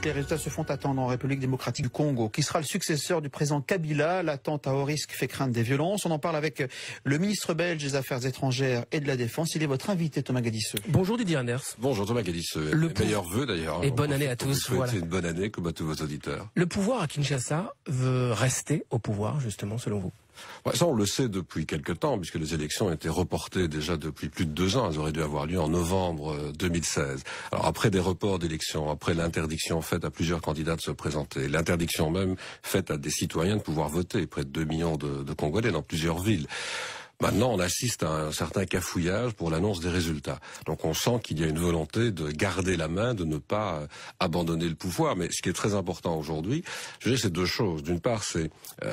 Les résultats se font attendre en République démocratique du Congo. Qui sera le successeur du président Kabila? L'attente à haut risque fait craindre des violences. On en parle avec le ministre belge des Affaires étrangères et de la Défense. Il est votre invité, Thomas Gadisseux. Bonjour Didier Reynders. Bonjour Thomas Gadisseux. Meilleurs vœux d'ailleurs. Et bonne année à tous. Vous souhaitez une bonne année comme à tous vos auditeurs. Le pouvoir à Kinshasa veut rester au pouvoir, justement, selon vous? Ouais, ça on le sait depuis quelque temps, puisque les élections ont été reportées déjà depuis plus de 2 ans. Elles auraient dû avoir lieu en novembre 2016. Alors après des reports d'élections, après l'interdiction faite à plusieurs candidats de se présenter, l'interdiction même faite à des citoyens de pouvoir voter, près de 2 millions de Congolais dans plusieurs villes. Maintenant, on assiste à un certain cafouillage pour l'annonce des résultats. Donc on sent qu'il y a une volonté de garder la main, de ne pas abandonner le pouvoir. Mais ce qui est très important aujourd'hui, je dirais, c'est 2 choses. D'une part, c'est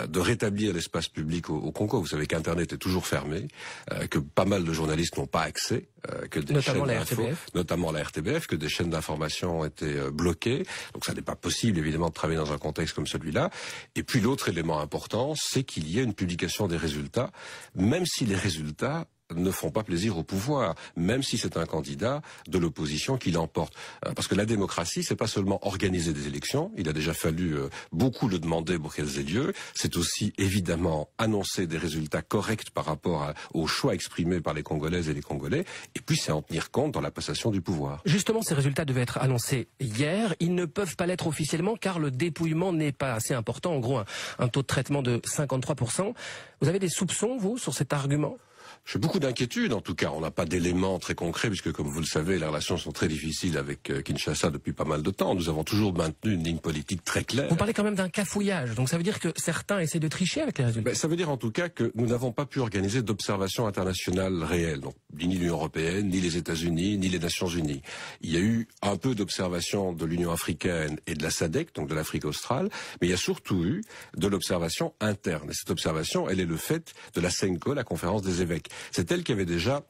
de rétablir l'espace public au Congo. Vous savez qu'Internet est toujours fermé, que pas mal de journalistes n'ont pas accès, que des notamment chaînes la RTBF. Notamment la RTBF, que des chaînes d'information ont été bloquées. Donc ça n'est pas possible, évidemment, de travailler dans un contexte comme celui-là. Et puis l'autre élément important, c'est qu'il y a une publication des résultats, même si les résultats ne font pas plaisir au pouvoir, même si c'est un candidat de l'opposition qui l'emporte. Parce que la démocratie, c'est pas seulement organiser des élections, il a déjà fallu beaucoup le demander pour qu'elles aient lieu, c'est aussi évidemment annoncer des résultats corrects par rapport aux choix exprimés par les Congolaises et les Congolais, et puis c'est en tenir compte dans la passation du pouvoir. Justement, ces résultats devaient être annoncés hier, ils ne peuvent pas l'être officiellement car le dépouillement n'est pas assez important, en gros un taux de traitement de 53%. Vous avez des soupçons, vous, sur cet argument ? J'ai beaucoup d'inquiétudes, en tout cas. On n'a pas d'éléments très concrets, puisque, comme vous le savez, les relations sont très difficiles avec Kinshasa depuis pas mal de temps. Nous avons toujours maintenu une ligne politique très claire. Vous parlez quand même d'un cafouillage, donc ça veut dire que certains essaient de tricher avec les résultats. Ça veut dire en tout cas que nous n'avons pas pu organiser d'observation internationale réelle. Donc, ni l'Union européenne, ni les États-Unis, ni les Nations unies. Il y a eu un peu d'observation de l'Union africaine et de la SADC, donc de l'Afrique australe, mais il y a surtout eu de l'observation interne. Et cette observation, elle est le fait de la CENCO, la conférence des évêques. C'est elle qui avait déjà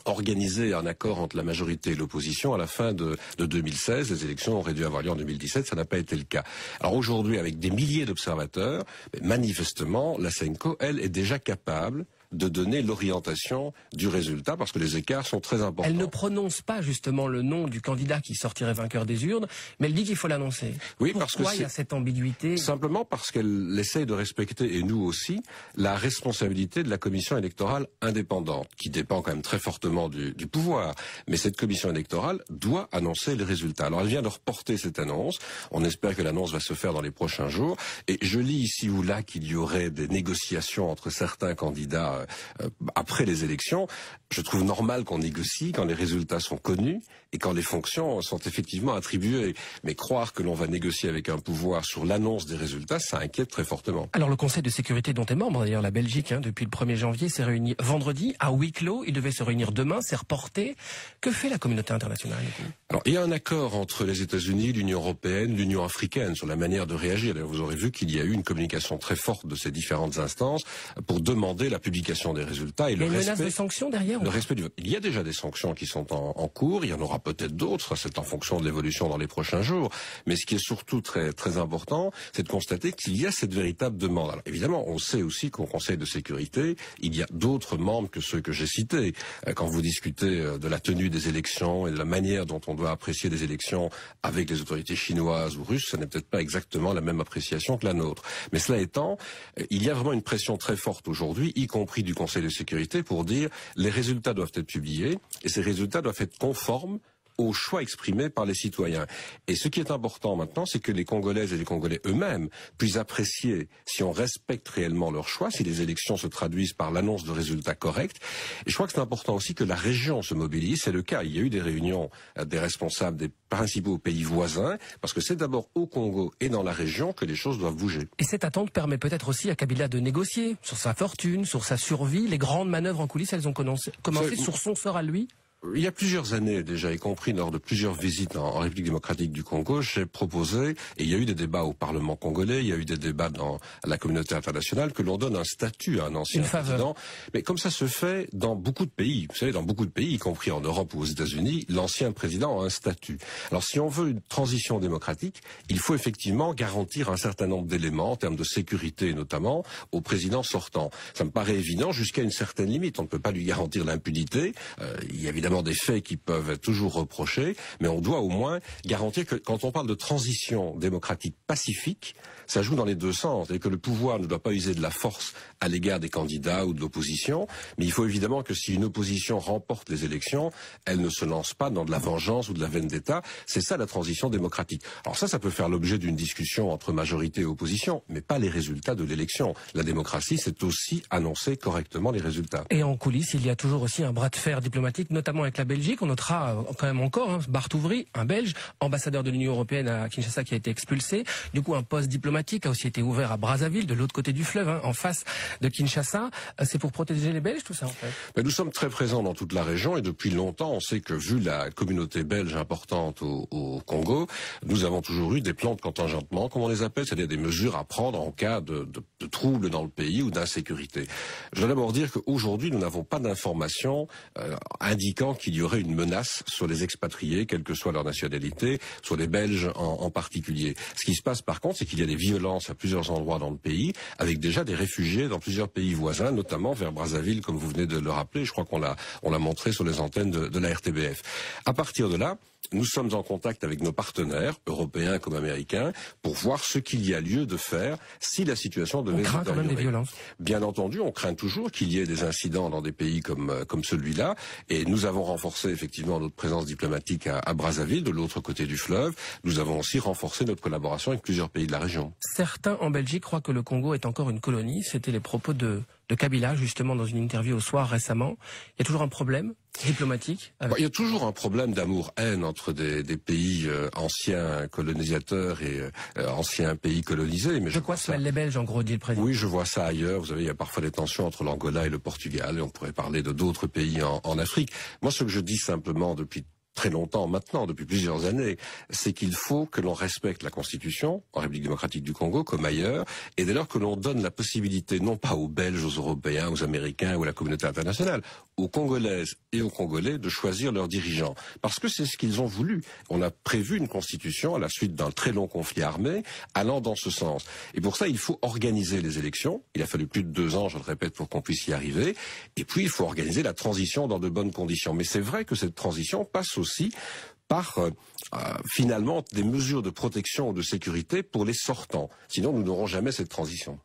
organisé un accord entre la majorité et l'opposition à la fin de 2016. Les élections auraient dû avoir lieu en 2017, ça n'a pas été le cas. Alors aujourd'hui, avec des milliers d'observateurs, manifestement, la CENCO, elle, est déjà capable de donner l'orientation du résultat, parce que les écarts sont très importants. Elle ne prononce pas justement le nom du candidat qui sortirait vainqueur des urnes, mais elle dit qu'il faut l'annoncer. Oui, pourquoi il y a cette ambiguïté? Simplement parce qu'elle essaie de respecter, et nous aussi, la responsabilité de la commission électorale indépendante, qui dépend quand même très fortement du pouvoir. Mais cette commission électorale doit annoncer les résultats. Alors elle vient de reporter cette annonce. On espère que l'annonce va se faire dans les prochains jours. Et je lis ici ou là qu'il y aurait des négociations entre certains candidats après les élections. Je trouve normal qu'on négocie quand les résultats sont connus et quand les fonctions sont effectivement attribuées. Mais croire que l'on va négocier avec un pouvoir sur l'annonce des résultats, ça inquiète très fortement. Alors le Conseil de sécurité dont est membre d'ailleurs la Belgique, depuis le 1er janvier, s'est réuni vendredi à huis clos. Il devait se réunir demain, c'est reporté. Que fait la communauté internationale? Alors il y a un accord entre les États-Unis, l'Union européenne, l'Union africaine sur la manière de réagir. D'ailleurs, vous aurez vu qu'il y a eu une communication très forte de ces différentes instances pour demander la publication des résultats et le respect. Menace de sanctions derrière? Le respect du vote. Il y a déjà des sanctions qui sont en cours. Il y en aura peut-être d'autres. C'est en fonction de l'évolution dans les prochains jours. Mais ce qui est surtout très très important, c'est de constater qu'il y a cette véritable demande. Alors évidemment, on sait aussi qu'au Conseil de sécurité, il y a d'autres membres que ceux que j'ai cités. Quand vous discutez de la tenue des élections et de la manière dont on doit apprécier des élections avec les autorités chinoises ou russes, ça n'est peut-être pas exactement la même appréciation que la nôtre. Mais cela étant, il y a vraiment une pression très forte aujourd'hui, y compris du Conseil de sécurité, pour dire les résultats doivent être publiés et ces résultats doivent être conformes aux choix exprimés par les citoyens. Et ce qui est important maintenant, c'est que les Congolaises et les Congolais eux-mêmes puissent apprécier si on respecte réellement leurs choix, si les élections se traduisent par l'annonce de résultats corrects. Et je crois que c'est important aussi que la région se mobilise. C'est le cas. Il y a eu des réunions des responsables des principaux pays voisins, parce que c'est d'abord au Congo et dans la région que les choses doivent bouger. Et cette attente permet peut-être aussi à Kabila de négocier sur sa fortune, sur sa survie. Les grandes manœuvres en coulisses, elles ont commencé sur son sort à lui? Il y a plusieurs années déjà, y compris lors de plusieurs visites en République démocratique du Congo, j'ai proposé, et il y a eu des débats au Parlement congolais, il y a eu des débats dans la communauté internationale, que l'on donne un statut à un ancien président. Mais comme ça se fait dans beaucoup de pays, vous savez, dans beaucoup de pays, y compris en Europe ou aux États-Unis, l'ancien président a un statut. Alors si on veut une transition démocratique, il faut effectivement garantir un certain nombre d'éléments, en termes de sécurité notamment, au président sortant. Ça me paraît évident jusqu'à une certaine limite. On ne peut pas lui garantir l'impunité. Il y a évidemment évidemment des faits qui peuvent être toujours reprochés, mais on doit au moins garantir que quand on parle de transition démocratique pacifique, ça joue dans les deux sens, et que le pouvoir ne doit pas user de la force à l'égard des candidats ou de l'opposition, mais il faut évidemment que si une opposition remporte les élections, elle ne se lance pas dans de la vengeance ou de la vendetta. C'est ça la transition démocratique. Alors ça peut faire l'objet d'une discussion entre majorité et opposition, mais pas les résultats de l'élection. La démocratie, c'est aussi annoncer correctement les résultats. Et en coulisses, il y a toujours aussi un bras de fer diplomatique, notamment avec la Belgique. On notera quand même encore Bart Ouvry, un Belge, ambassadeur de l'Union européenne à Kinshasa, qui a été expulsé. Du coup, un poste diplomatique a aussi été ouvert à Brazzaville, de l'autre côté du fleuve, en face de Kinshasa. C'est pour protéger les Belges, tout ça, en fait? Mais nous sommes très présents dans toute la région et depuis longtemps, on sait que vu la communauté belge importante au Congo, nous avons toujours eu des plans de contingentement, comme on les appelle, c'est-à-dire des mesures à prendre en cas de troubles dans le pays ou d'insécurité. Je dois d'abord dire qu'aujourd'hui, nous n'avons pas d'informations indiquant qu'il y aurait une menace sur les expatriés, quelle que soit leur nationalité, sur les Belges en particulier. Ce qui se passe par contre, c'est qu'il y a des violences à plusieurs endroits dans le pays, avec déjà des réfugiés dans plusieurs pays voisins, notamment vers Brazzaville, comme vous venez de le rappeler. Je crois qu'on l'a montré sur les antennes de la RTBF. À partir de là, nous sommes en contact avec nos partenaires, européens comme américains, pour voir ce qu'il y a lieu de faire si la situation devait se détériorer. On craint quand même des violences. Bien entendu, on craint toujours qu'il y ait des incidents dans des pays comme celui-là. Et nous avons renforcé effectivement notre présence diplomatique à Brazzaville, de l'autre côté du fleuve. Nous avons aussi renforcé notre collaboration avec plusieurs pays de la région. Certains en Belgique croient que le Congo est encore une colonie. C'était les propos de Kabila, justement, dans une interview au Soir récemment. Il y a toujours un problème diplomatique avec... Il y a toujours un problème d'amour-haine entre des pays anciens colonisateurs et anciens pays colonisés. Mais de quoi se mêlent les Belges, en gros, dit le président? Oui, je vois ça ailleurs. Vous savez, il y a parfois des tensions entre l'Angola et le Portugal, et on pourrait parler de d'autres pays en Afrique. Moi, ce que je dis simplement depuis très longtemps maintenant, depuis plusieurs années, c'est qu'il faut que l'on respecte la Constitution en République démocratique du Congo comme ailleurs, et dès lors que l'on donne la possibilité, non pas aux Belges, aux Européens, aux Américains ou à la communauté internationale, aux Congolaises et aux Congolais de choisir leurs dirigeants. Parce que c'est ce qu'ils ont voulu. On a prévu une Constitution à la suite d'un très long conflit armé allant dans ce sens. Et pour ça, il faut organiser les élections. Il a fallu plus de 2 ans, je le répète, pour qu'on puisse y arriver. Et puis, il faut organiser la transition dans de bonnes conditions. Mais c'est vrai que cette transition passe aussi par finalement des mesures de protection ou de sécurité pour les sortants. Sinon, nous n'aurons jamais cette transition.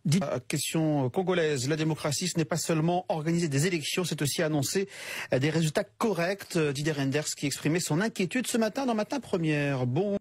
Question congolaise, la démocratie, ce n'est pas seulement organiser des élections, c'est aussi annoncer des résultats corrects. Didier Reynders qui exprimait son inquiétude ce matin dans Matin Première. Bon.